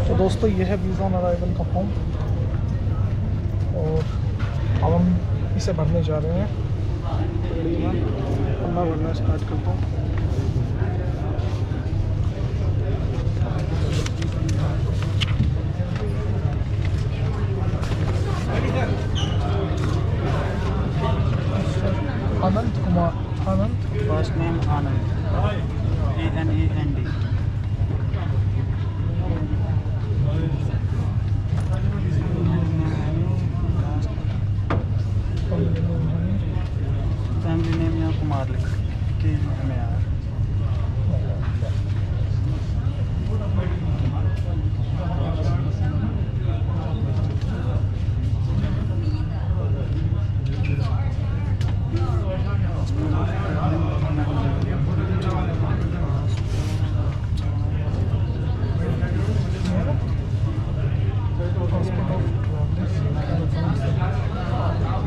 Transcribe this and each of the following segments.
तो दोस्तों ये है वीज़ा ऑन अराइवल का फॉर्म और अब हम इसे भरने जा रहे हैं। तकरीबन मैं भरना स्टार्ट करता हूँ। Anant Kumar, Anand, first name Anand, ANAND। Family name यहाँ कुमार लिख के हमें आया।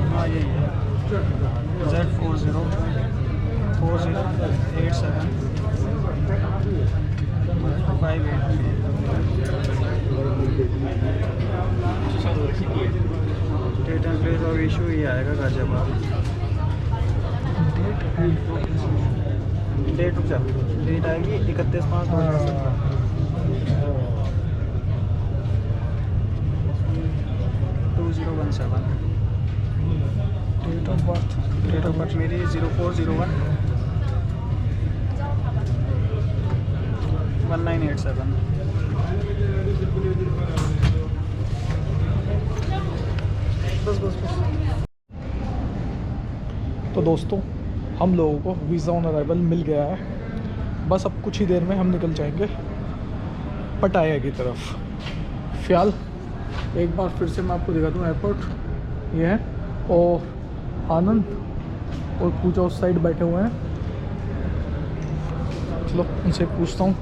हाँ यही है, date and place of issue ही आएगा गाजियाबाद। डेट रुक जा, डेट आएगी 31/5/2017। डेट ऑफ बर्थ मेरी 0401 1987। बस। तो दोस्तों हम लोगों को वीज़ा ऑन अराइवल मिल गया है। बस अब कुछ ही देर में हम निकल जाएंगे पटाया की तरफ। फ़िलहाल एक बार फिर से मैं आपको दिखा दूँ एयरपोर्ट ये है और आनंद और पूजा उस साइड बैठे हुए हैं। चलो उनसे पूछता हूँ,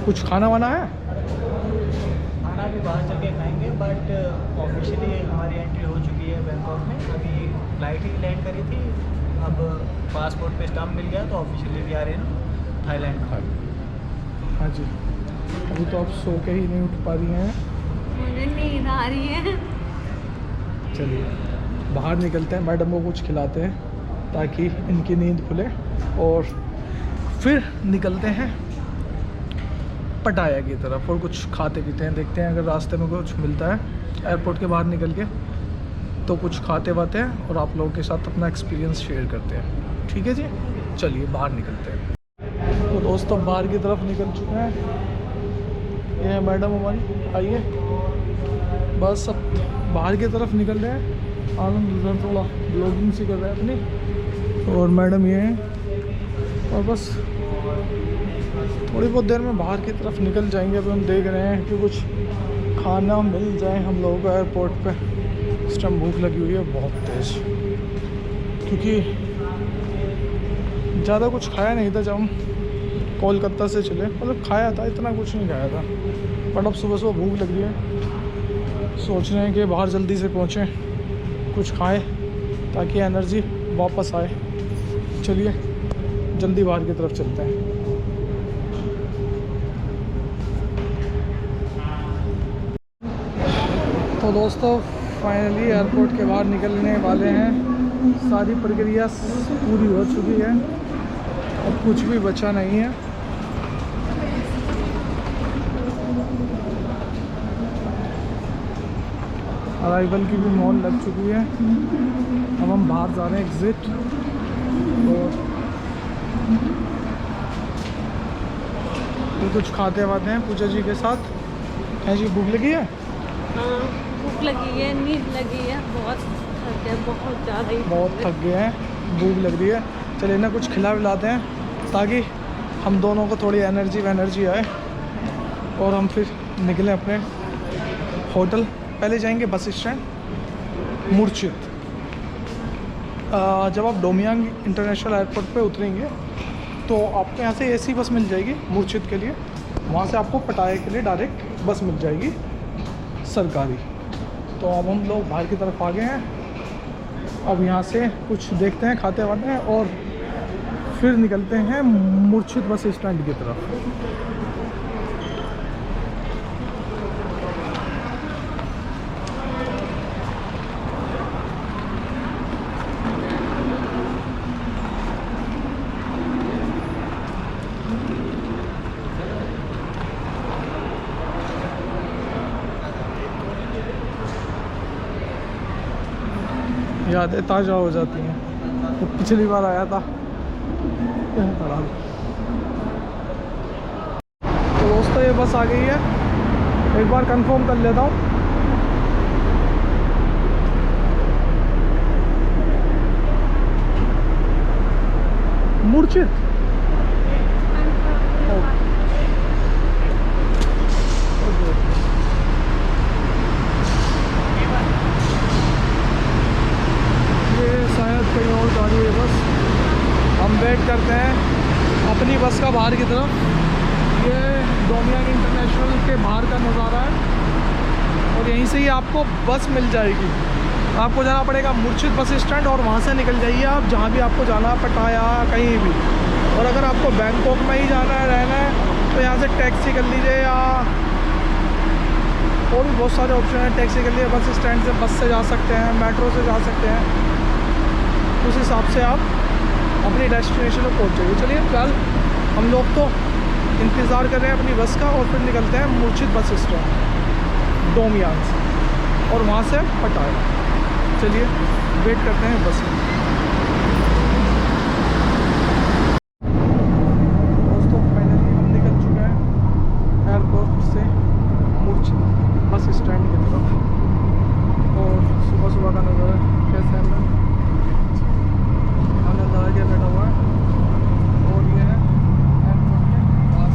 कुछ खाना वाना है? खाना भी बाहर चल के खाएंगे, बट ऑफिशियली हमारी एंट्री हो चुकी है बैंकॉक में। अभी फ्लाइट ही लैंड करी थी, अब पासपोर्ट पे स्टाम्प मिल गया तो ऑफिशियली भी आ रहे हैं थाईलैंड का। हाँ जी, अभी तो आप सो के ही नहीं उठ पा रही हैं। मुझे नींद आ रही है। चलिए बाहर निकलते हैं, मैडम को कुछ खिलाते हैं ताकि इनकी नींद खुले और फिर निकलते हैं पटाया की तरफ और कुछ खाते पीते हैं। देखते हैं अगर रास्ते में कुछ मिलता है एयरपोर्ट के बाहर निकल के तो कुछ खाते वाते हैं और आप लोगों के साथ अपना एक्सपीरियंस शेयर करते हैं। ठीक है जी, चलिए बाहर निकलते हैं। तो दोस्तों बाहर की तरफ निकल चुके हैं, ये है मैडम हमारी, आइए। बस अब बाहर की तरफ निकल रहे हैं। आनंद उधर थोड़ा ब्लॉगिंग सी कर रहा है अपनी और मैडम ये हैं और बस थोड़ी बहुत देर में बाहर की तरफ निकल जाएंगे। अभी हम देख रहे हैं कि कुछ खाना मिल जाए हम लोगों को एयरपोर्ट पे। इस टाइम भूख लगी हुई है बहुत तेज़, क्योंकि ज़्यादा कुछ खाया नहीं था जब हम कोलकाता से चले। मतलब खाया था, इतना कुछ नहीं खाया था, बट अब सुबह सुबह भूख लग रही है। सोच रहे हैं कि बाहर जल्दी से पहुँचें, कुछ खाएं ताकि एनर्जी वापस आए। चलिए जल्दी बाहर की तरफ चलते हैं। तो दोस्तों फाइनली एयरपोर्ट के बाहर निकलने वाले हैं। सारी प्रक्रिया पूरी हो चुकी है, अब कुछ भी बचा नहीं है। अराइवल की भी मॉल लग चुकी है। अब हम बाहर जा रहे हैं एग्ज़िट। और तो कुछ खाते वाते हैं पूजा जी के साथ। है जी, भूख लगी है? हाँ भूख लगी है, नींद लगी है, बहुत थक गए, बहुत ज़्यादा ही बहुत थक गए हैं, भूख लग रही है। चलिए ना कुछ खिला पिलाते हैं ताकि हम दोनों को थोड़ी एनर्जी आए और हम फिर निकलें अपने होटल। पहले जाएंगे बस स्टैंड मुर्शिद। जब आप डोमियांग इंटरनेशनल एयरपोर्ट पे उतरेंगे तो आपको यहाँ से एसी बस मिल जाएगी मुर्शिद के लिए। वहाँ से आपको पटाया के लिए डायरेक्ट बस मिल जाएगी सरकारी। तो अब हम लोग बाहर की तरफ आ गए हैं। अब यहाँ से कुछ देखते हैं, खाते वाते हैं और फिर निकलते हैं मुर्शिद बस स्टैंड की तरफ। यादें ताज़ा हो जाती हैं। तो पिछली बार आया था यहाँ पड़ा। तो दोस्तों ये बस आ गई है, एक बार कंफर्म कर लेता हूँ। मूर्छित ये शायद कहीं और गाड़ी है बस। हम वेट करते हैं अपनी बस का बाहर की तरफ। ये डोमियान इंटरनेशनल के बाहर का नज़ारा है और यहीं से ही आपको बस मिल जाएगी। आपको जाना पड़ेगा मूर्छित बस स्टैंड और वहाँ से निकल जाइए आप जहाँ भी आपको जाना है, पटाया कहीं भी। और अगर आपको बैंकॉक में ही जाना है, रहना है, तो यहाँ से टैक्सी कर लीजिए या और भी बहुत सारे ऑप्शन हैं। टैक्सी कर लिए, बस स्टैंड से बस से जा सकते हैं, मेट्रो से जा सकते हैं। उस हिसाब से आप अपनी डेस्टिनेशन पर पहुँच जाइए। चलिए फिलहाल हम लोग तो इंतज़ार कर रहे हैं अपनी बस का और फिर निकलते हैं मूर्छित बस स्टैंड डोमियान से और वहाँ से पटाया। चलिए वेट करते हैं बस में। दोस्तों फाइनली हम निकल चुके हैं एयरपोर्ट से मूर्छित बस स्टैंड की तरफ। और सुबह सुबह का नज़ारा कैसा है, आनंद आ के बैठा हुआ है। और ये है एयरपोर्ट के पास।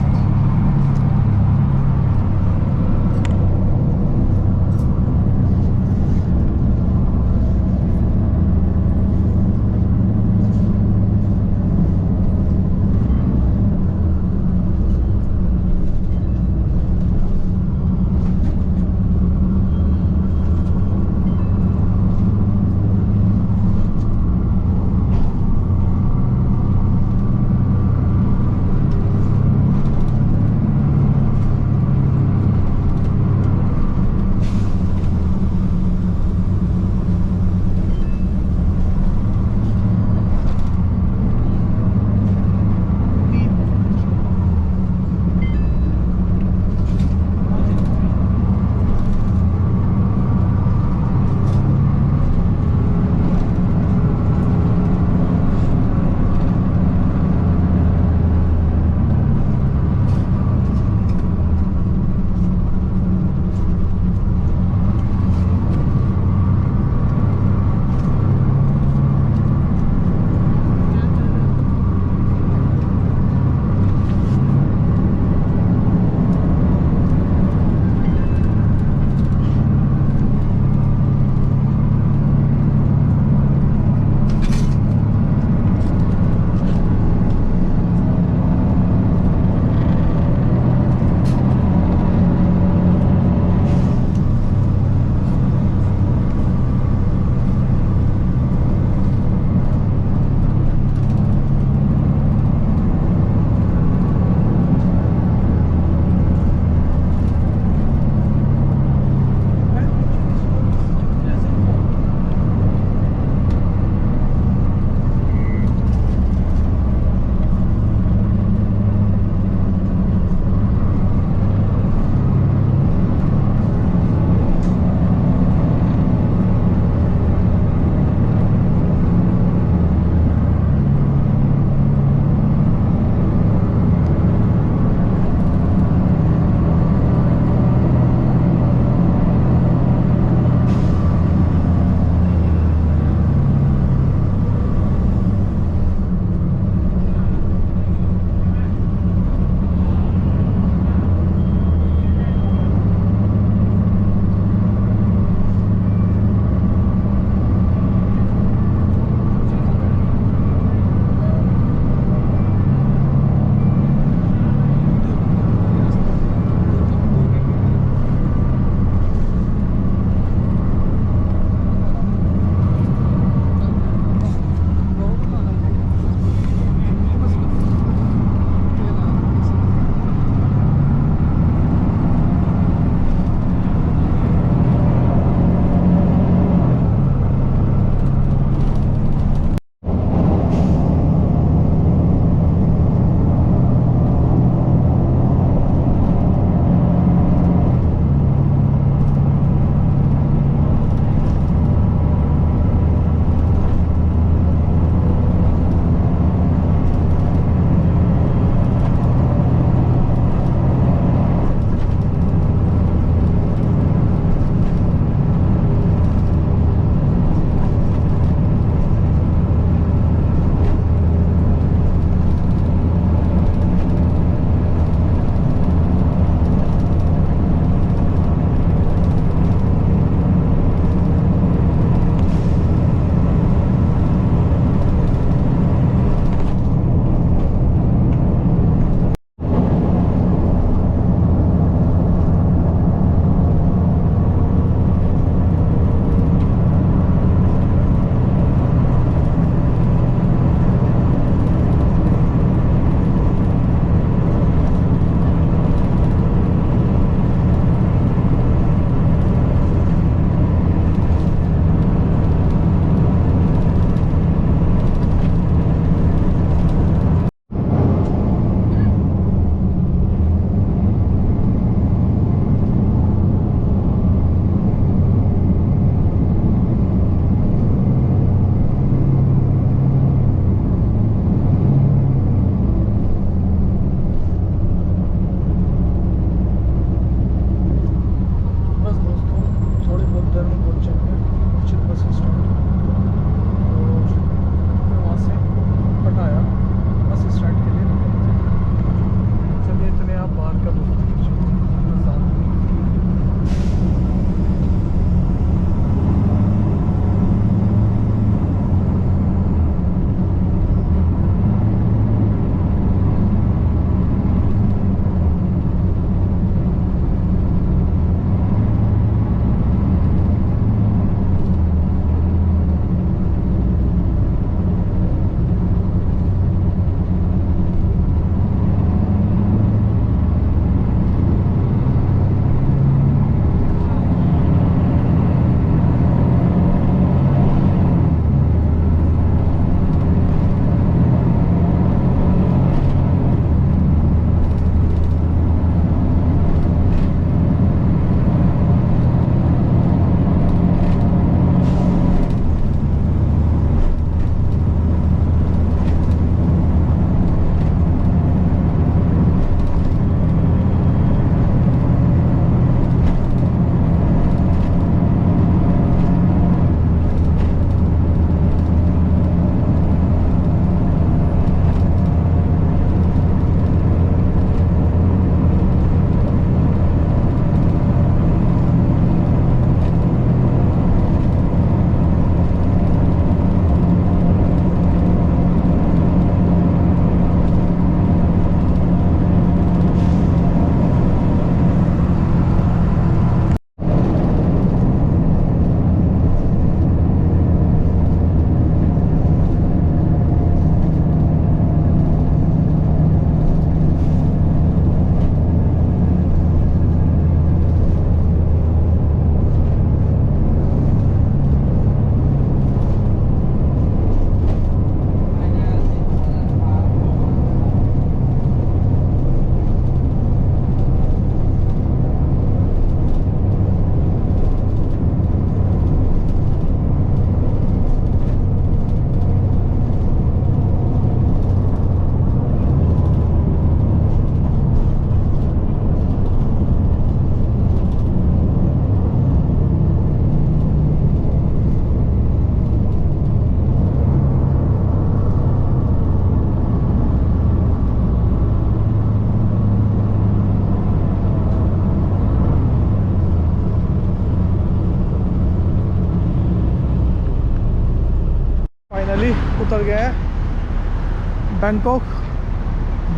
बैंकॉक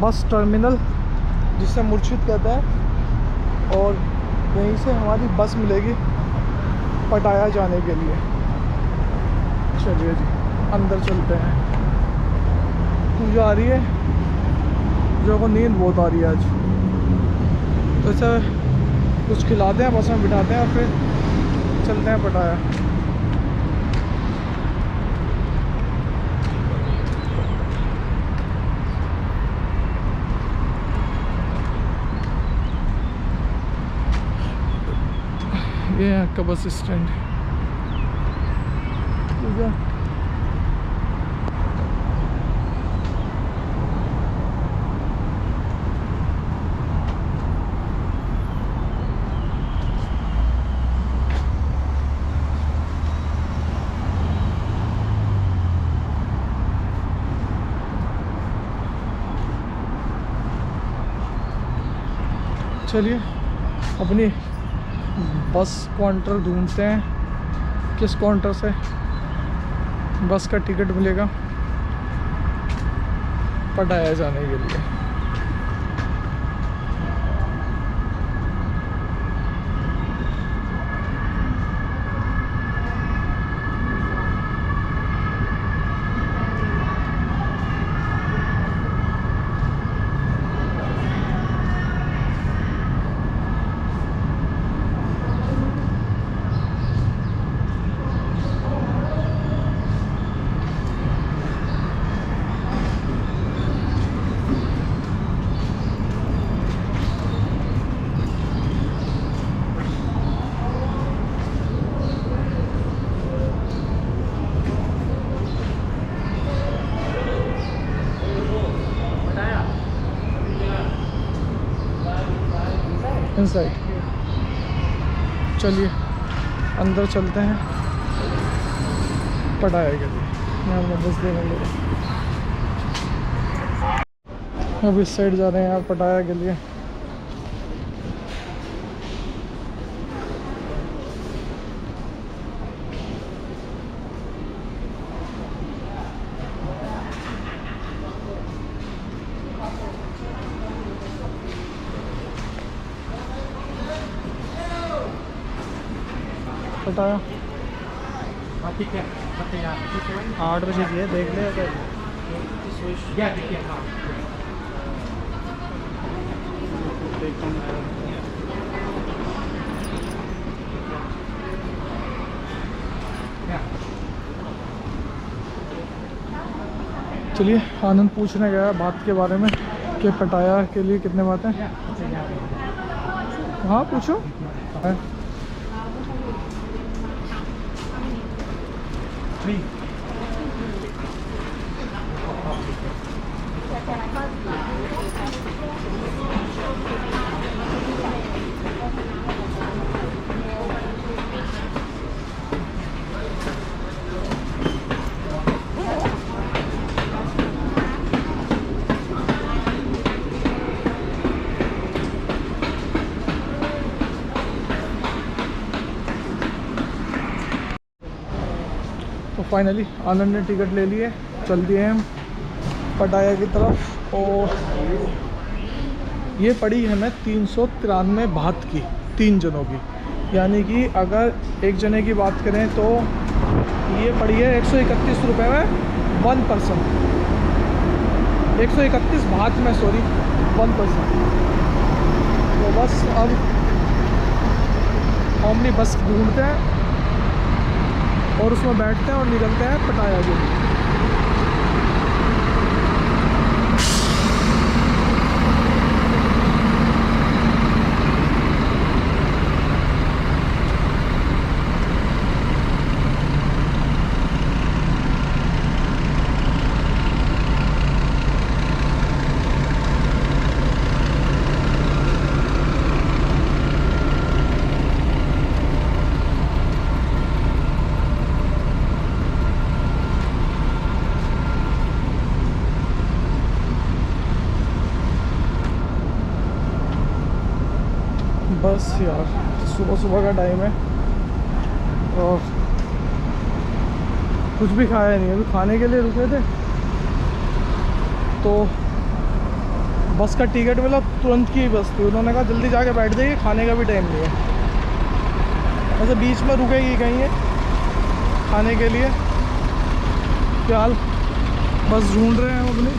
बस टर्मिनल, जिसे मुर्शिद कहते हैं, और यहीं से हमारी बस मिलेगी पटाया जाने के लिए। चलिए जी अंदर चलते हैं। पूजा आ रही है, जो को नींद बहुत आ रही है आज, तो इसे कुछ खिलाते हैं, बस में बिठाते हैं और फिर चलते हैं पटाया। ये है आपका बस स्टैंड। ठीक है, चलिए अपनी बस काउंटर ढूंढते हैं, किस काउंटर से बस का टिकट मिलेगा पटाया जाने के लिए। इनसाइड, चलिए अंदर चलते हैं पटाया के लिए। यहाँ मैं बस देने लगा, अब इस साइड जा रहे हैं आप पटाया के लिए। पटाया 8 बजे की है, देख ले क्या चलिए आनंद पूछने गया बात के बारे में कि पटाया के लिए कितने बात हैं। हाँ पूछो। तो फाइनली आनंद ने टिकट ले लिए, चल दिए हम पटाया की तरफ। और ये पड़ी हमें 393 बात की 3 जनों की, यानी कि अगर एक जने की बात करें तो ये पड़ी है 131 रुपये में 1 पर्सन, 131 बात में, सॉरी 1 पर्सन। तो बस अब ओमनी बस ढूंढते हैं और उसमें बैठते हैं और निकलते हैं पटाया के लिए। बस यार सुबह सुबह का टाइम है और कुछ भी खाया नहीं, अभी खाने के लिए रुके थे तो बस का टिकट मिला, तुरंत की बस थी। उन्होंने कहा जल्दी जाके बैठ जाइए, खाने का भी टाइम नहीं है। वैसे बीच में रुकेगी कहीं है खाने के लिए। फिलहाल बस ढूंढ रहे हैं हम अपनी।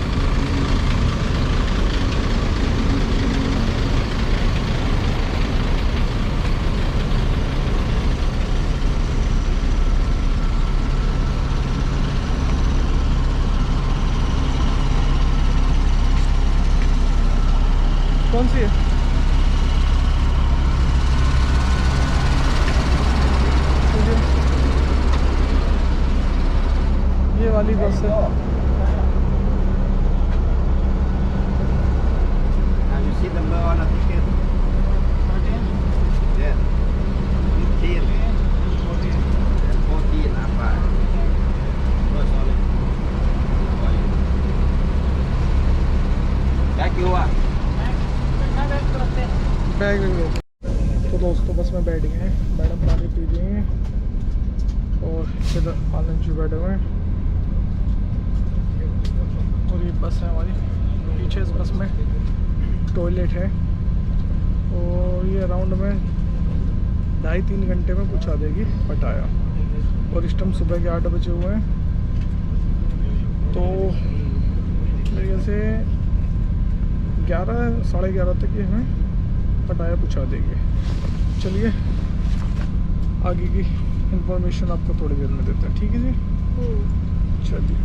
कौन सी है? ये वाली बस है। Have you seen the Moana ticket? Yeah. 15. 14 apa? Oh, sorry. Back you are. Bag तो दोस्तों बस में बैठ गए हैं। मैडम पानी पी रही हैं और इधर आनंद जी बैठे हुए हैं। और ये बस है हमारी। पीछे इस बस में टॉयलेट है और ये अराउंड में 2.5-3 घंटे में पहुंचा देगी पटाया। और इस टाइम सुबह के 8 बजे हुए हैं, तो मेरे ख्याल से 11 साढ़े 11 तक ये हमें पटाया पहुंचा देंगे। चलिए आगे की इंफॉर्मेशन आपको थोड़ी देर में देते हैं, ठीक है जी। चलिए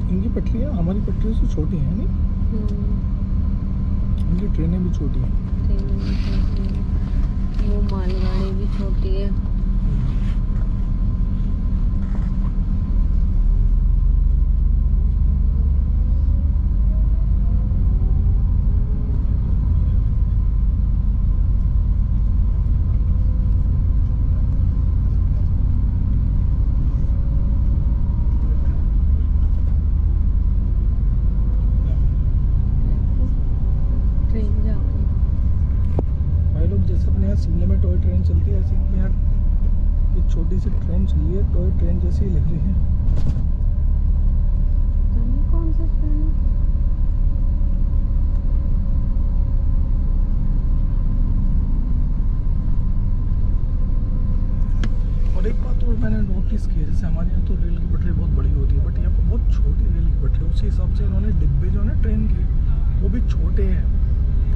इनकी पटरियाँ हमारी पटरियों से छोटी हैं नहीं? इनकी ट्रेनें भी छोटी हैं। वो मालगाड़ी भी छोटी है। शिमले में टॉय ट्रेन चलती है ऐसी कि यार ये छोटी सी ट्रेन चली है, टॉय ट्रेन जैसी लग रही है। कौन सा ट्रेन है? और एक बात और मैंने नोटिस की है, जैसे हमारे यहाँ तो रेल की पटरी बहुत बड़ी होती है, बट यहाँ पर बहुत छोटी रेल की पटरी। उसी हिसाब से इन्होंने डिब्बे जो है ना ट्रेन के वो भी छोटे हैं।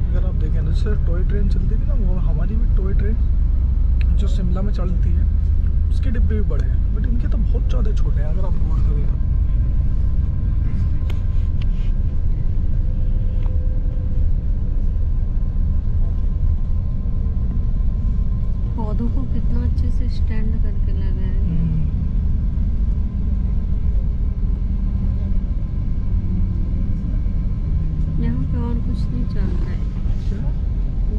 अगर आप देखें ना, जैसे टॉय ट्रेन चलती थी ना, वो हमारी भी टॉय ट्रेन जो शिमला में चलती है उसके डिब्बे भी बड़े हैं, बट इनके तो बहुत ज़्यादा छोटे हैं अगर आप गौर करें तो। पौधों को कितना अच्छे से स्टैंड करके लगाया है। यहाँ पे और कुछ नहीं चलता है,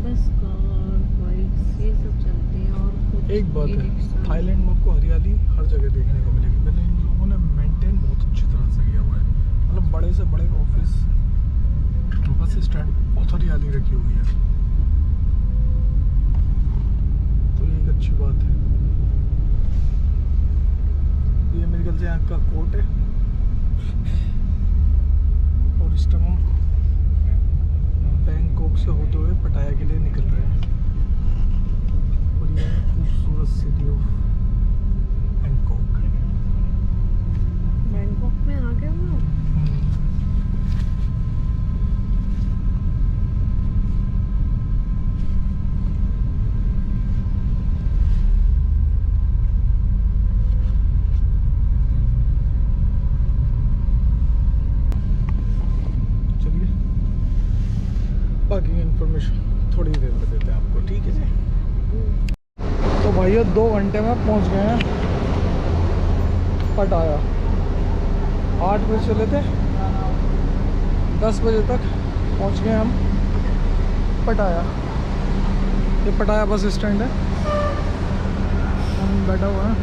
बस कार बाइक्स ये सब चलते हैं और कुछ। एक बात है, थाईलैंड में आपको हरियाली हर जगह देखने को मिलेगी। पहले इन लोगों ने मेंटेन बहुत अच्छी तरह से किया हुआ है, मतलब बड़े से बड़े ऑफिस, बस स्टैंड, बहुत हरियाली रखी हुई है, तो ये एक अच्छी बात है। ये मेरे ख्याल से यहाँ का कोर्ट है और इस टाइम हम बैंकॉक से होते हुए पटाया के लिए निकल रहे हैं। और ये खूबसूरत सिटी ऑफ बैंकॉक। बैंकॉक में आ गए हम। बाकी की इन्फॉर्मेशन थोड़ी देर में देते हैं आपको, ठीक है जी। तो भैया 2 घंटे में पहुंच गए हैं पटाया। 8 बजे चले थे, 10 बजे तक पहुंच गए हम पटाया। ये पटाया बस स्टैंड है, हम बैठा हुआ है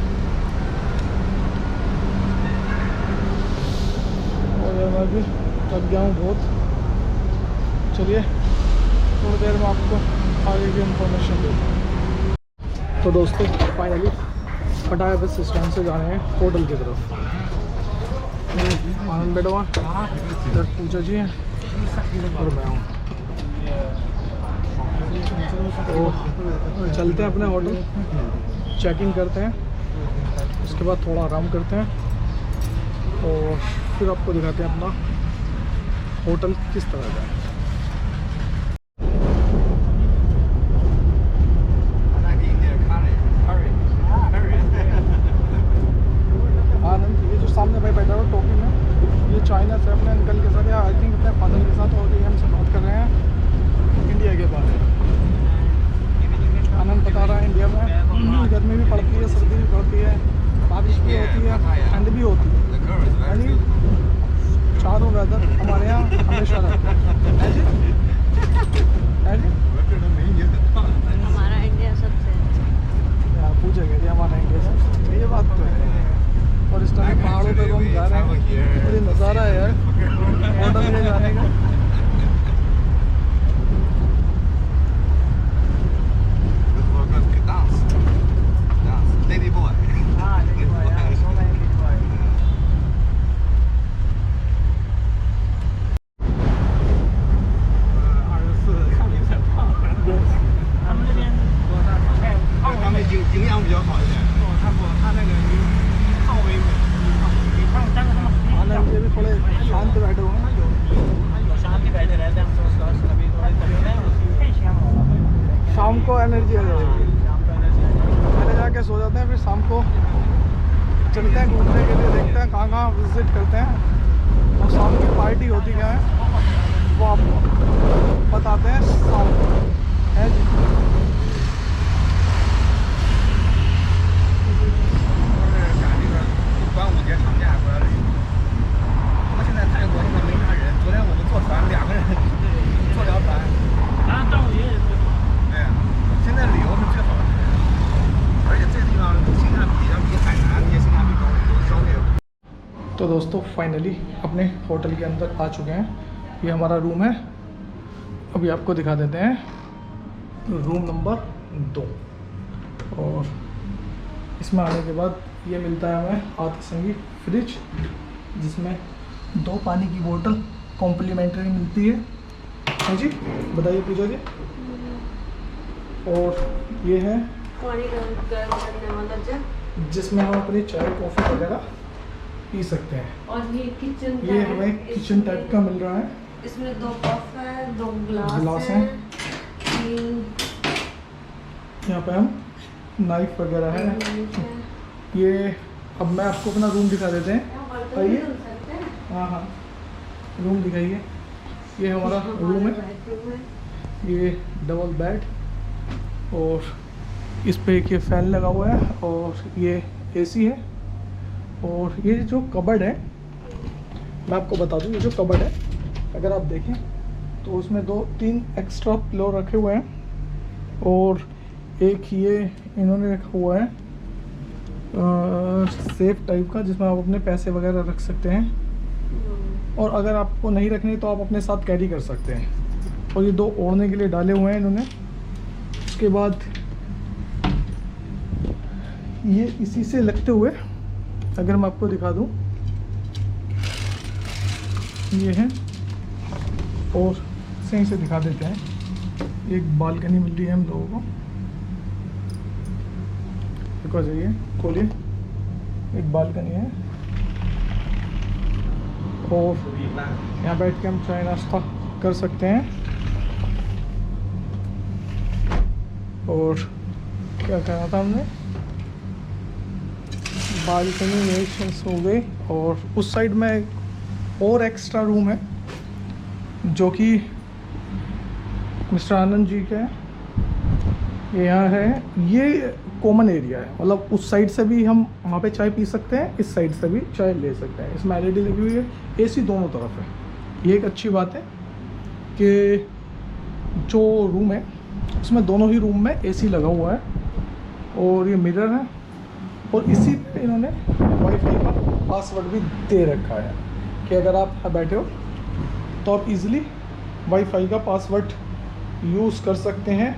और मैं भी थक गया हूँ बहुत। चलिए थोड़ी देर में आपको आगे की इंफॉर्मेशन देता हूँ। तो दोस्तों फाइनली फटाफट बस स्टैंड से जा रहे हैं होटल की तरफ। आनंद बैठा हुआ, इधर पूजा जी हैं और मैं हूँ। तो चलते हैं अपने होटल, चेक इन करते हैं, उसके बाद थोड़ा आराम करते हैं और फिर आपको दिखाते हैं अपना होटल किस तरह का है। आनंद, ये जो सामने भाई बैठा हुआ टोपी में, ये चाइना से अपने अंकल के साथ या आई थिंक अपने फादर के साथ और हमसे बात कर रहे हैं इंडिया के बारे में। आनंद बता रहा है इंडिया में गर्मी भी पड़ती है, सर्दी भी पड़ती है, बारिश भी होती है, ठंड भी होती है, यानी चारों वेदर हमारे यहाँ हमेशा रहते हैं। है जी? है जी? हमारा इंडिया सबसे अच्छा। यार पूछेंगे जी हमारा इंडिया से, ये बात तो है। और इस टाइम पहाड़ों पे हम जा रहे हैं और ये नज़ारा है यार होटल में जाने का। हाँ लेकिन यार सोना है कि भाई आनंद ये भी थोड़े शांत बैठे हुए हैं। शांति बैठे रहते हैं हम तो अभी थोड़े शाम को एनर्जी आ जाएगी, पहले जाके सो जाते हैं, फिर शाम को चलते हैं घूमने के लिए, देखते हैं कहाँ कहाँ विजिट करते हैं और शाम की पार्टी होती क्या है वो आपको बताते हैं शाम को। है जी? तो दोस्तों फाइनली अपने होटल के अंदर आ चुके हैं। ये हमारा रूम है, अभी आपको दिखा देते हैं रूम नंबर 2। और इसमें आने के बाद ये मिलता है हमें आती संगी फ्रिज, जिसमें 2 पानी की बोतल कॉम्प्लीमेंट्री मिलती है जी? बताइए पूजा जी। और ये है पानी गर्म करने वाला जग, जिसमें हम अपनी चाय कॉफ़ी वगैरह पी सकते हैं। और ये किचन ये हमें किचन टाइप का मिल रहा है। इसमें 2 कप है, 2 गिलास हैं। है, 3 यहाँ पे हम नाइफ वगैरह है। ये अब मैं आपको अपना रूम दिखा देते हैं, आइए। हाँ हाँ, रूम दिखाइए। ये हमारा रूम है, ये डबल बेड और इस पे एक ये फ़ैन लगा हुआ है और ये एसी है। और ये जो कबर्ड है, मैं आपको बता दूं, ये जो कबर्ड है अगर आप देखें तो उसमें 2-3 एक्स्ट्रा पिलो रखे हुए हैं और एक ये इन्होंने रखा हुआ है सेफ टाइप का, जिसमें आप अपने पैसे वगैरह रख सकते हैं। और अगर आपको नहीं रखने तो आप अपने साथ कैरी कर सकते हैं। और ये 2 ओढ़ने के लिए डाले हुए हैं इन्होंने। उसके बाद ये इसी से लगते हुए अगर मैं आपको दिखा दूं, ये है। और सही से दिखा देते हैं, एक बालकनी मिल रही है हम लोगों को। देखो जाइए, खोलिए, एक बालकनी है और यहाँ बैठ के हम चाय नाश्ता कर सकते हैं। और क्या कहना था हमने, बालकनी में हो गई। और उस साइड में एक और एक्स्ट्रा रूम है जो कि मिस्टर आनंद जी का है। यहाँ है, ये कॉमन एरिया है, मतलब उस साइड से भी हम वहाँ पे चाय पी सकते हैं, इस साइड से भी चाय ले सकते हैं। इसमें एलईडी लगी हुई है, एसी दोनों तरफ है। ये एक अच्छी बात है कि जो रूम है उसमें दोनों ही रूम में एसी लगा हुआ है। और ये मिरर है और इसी पे इन्होंने वाईफाई का पासवर्ड भी दे रखा है कि अगर आप बैठे हो तो आप इजीली वाईफाई का पासवर्ड यूज़ कर सकते हैं,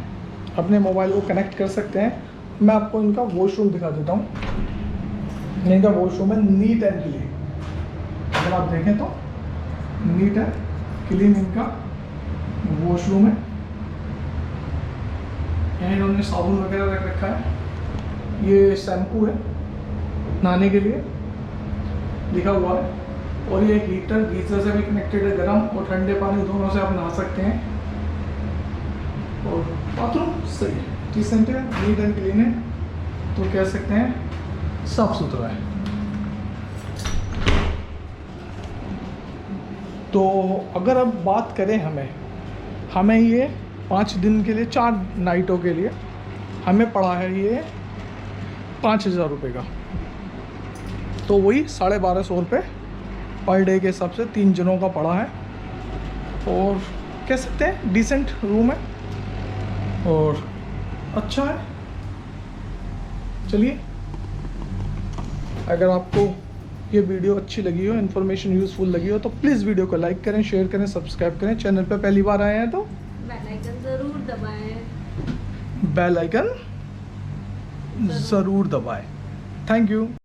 अपने मोबाइल को कनेक्ट कर सकते हैं मैं आपको इनका वॉशरूम दिखा देता हूँ। इनका वॉशरूम है नीट एंड क्लीन, अगर आप देखें तो नीट है क्लीन इनका वॉशरूम है। यहाँ इन्होंने साबुन वगैरह रख रखा है, ये शैम्पू है नहाने के लिए लिखा हुआ है, और ये हीटर गीजर से भी कनेक्टेड है, गर्म और ठंडे पानी दोनों से आप नहा सकते हैं। और बाथरूम सही है, डिसेंट है, नीट एंड क्लीन है, तो कह सकते हैं साफ सुथरा है। तो अगर अब बात करें हमें ये 5 दिन के लिए 4 नाइटों के लिए हमें पड़ा है ये 5,000 रुपये का, तो वही 1250 रुपये पर डे के हिसाब से 3 जनों का पड़ा है। और कह सकते हैं डिसेंट रूम है और अच्छा है। चलिए, अगर आपको ये वीडियो अच्छी लगी हो, इन्फॉर्मेशन यूज़फुल लगी हो, तो प्लीज़ वीडियो को लाइक करें, शेयर करें, सब्सक्राइब करें। चैनल पे पहली बार आए हैं तो बेल आइकन ज़रूर दबाएं। बेल आइकन ज़रूर दबाएं। Thank you.